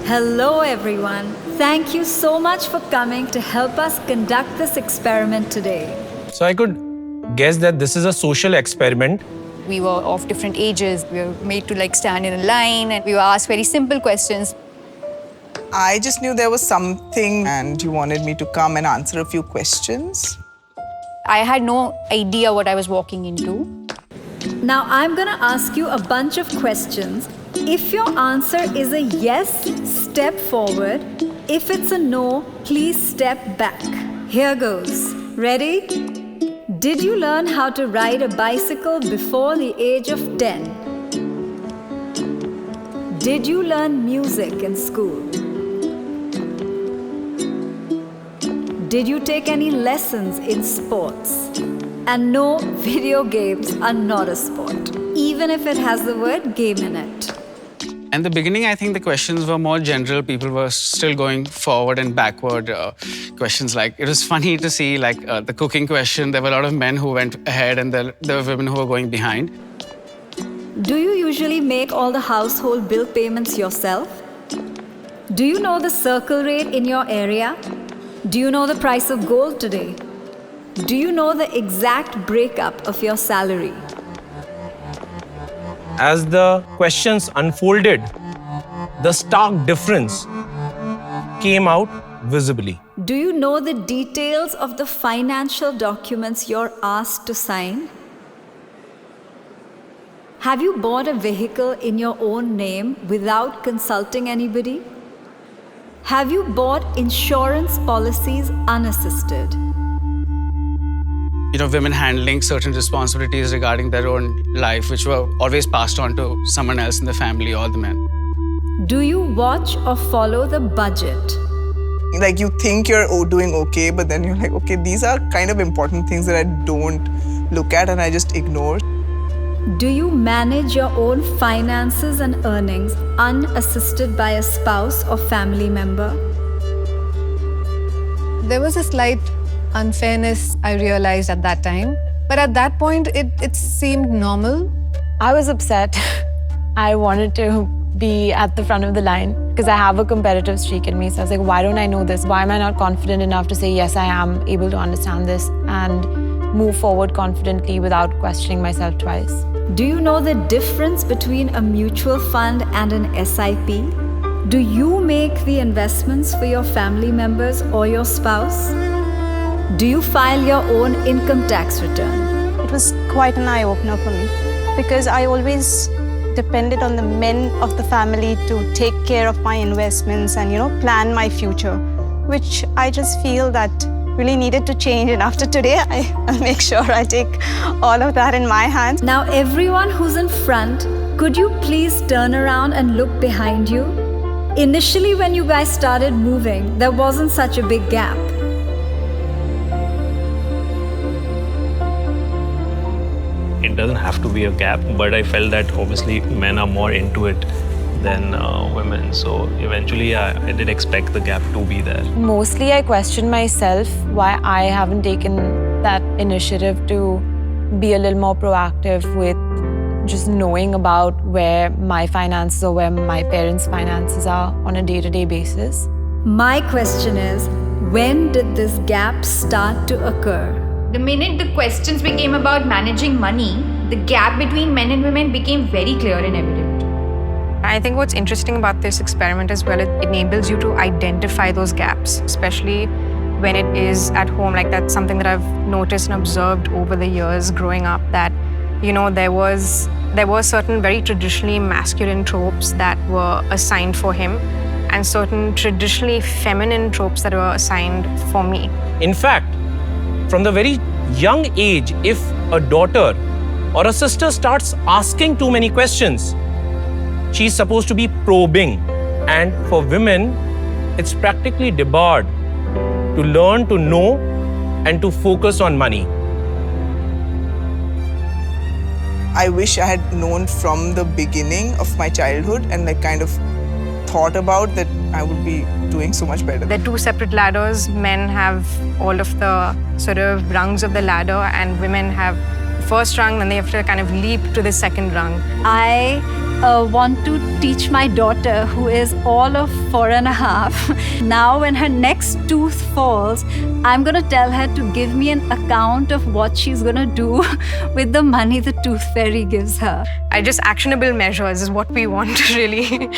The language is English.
Hello everyone. Thank you so much for coming to help us conduct this experiment today. So I could guess that this is a social experiment. We were of different ages. We were made to stand in a line and we were asked very simple questions. I just knew there was something and you wanted me to come and answer a few questions. I had no idea what I was walking into. Now I'm gonna ask you a bunch of questions. If your answer is a yes, step forward. If it's a no, please step back. Here goes. Ready? Did you learn how to ride a bicycle before the age of 10? Did you learn music in school? Did you take any lessons in sports? And no, video games are not a sport, even if it has the word game in it. In the beginning, I think the questions were more general. People were still going forward and backward. Questions it was funny to see the cooking question. There were a lot of men who went ahead and there were women who were going behind. Do you usually make all the household bill payments yourself? Do you know the circle rate in your area? Do you know the price of gold today? Do you know the exact breakup of your salary? As the questions unfolded, the stark difference came out visibly. Do you know the details of the financial documents you're asked to sign? Have you bought a vehicle in your own name without consulting anybody? Have you bought insurance policies unassisted? Women handling certain responsibilities regarding their own life, which were always passed on to someone else in the family or the men. Do you watch or follow the budget? You think you're doing okay, but then you're like, okay, these are kind of important things that I don't look at and I just ignore. Do you manage your own finances and earnings unassisted by a spouse or family member? There was a slight unfairness I realized at that time. But at that point, it seemed normal. I was upset. I wanted to be at the front of the line because I have a competitive streak in me. So I was like, why don't I know this? Why am I not confident enough to say, yes, I am able to understand this and move forward confidently without questioning myself twice? Do you know the difference between a mutual fund and an SIP? Do you make the investments for your family members or your spouse? Do you file your own income tax return? It was quite an eye-opener for me because I always depended on the men of the family to take care of my investments and, plan my future, which I just feel that really needed to change. And after today, I'll make sure I take all of that in my hands. Now, everyone who's in front, could you please turn around and look behind you? Initially, when you guys started moving, there wasn't such a big gap. It doesn't have to be a gap, but I felt that obviously men are more into it than women. So eventually I did expect the gap to be there. Mostly I questioned myself why I haven't taken that initiative to be a little more proactive with just knowing about where my finances or where my parents' finances are on a day-to-day basis. My question is, when did this gap start to occur? The minute the questions became about managing money, the gap between men and women became very clear and evident. I think what's interesting about this experiment as well, it enables you to identify those gaps, especially when it is at home. That's something that I've noticed and observed over the years growing up, that, there were certain very traditionally masculine tropes that were assigned for him and certain traditionally feminine tropes that were assigned for me. In fact, from the very young age, if a daughter or a sister starts asking too many questions, she's supposed to be probing. And for women, it's practically debarred to learn to know and to focus on money. I wish I had known from the beginning of my childhood and kind of thought about that, I would be doing so much better. They're two separate ladders. Men have all of the sort of rungs of the ladder and women have the first rung, then they have to kind of leap to the second rung. I want to teach my daughter, who is all of 4.5. Now, when her next tooth falls, I'm going to tell her to give me an account of what she's going to do with the money the tooth fairy gives her. Just actionable measures is what we want, really.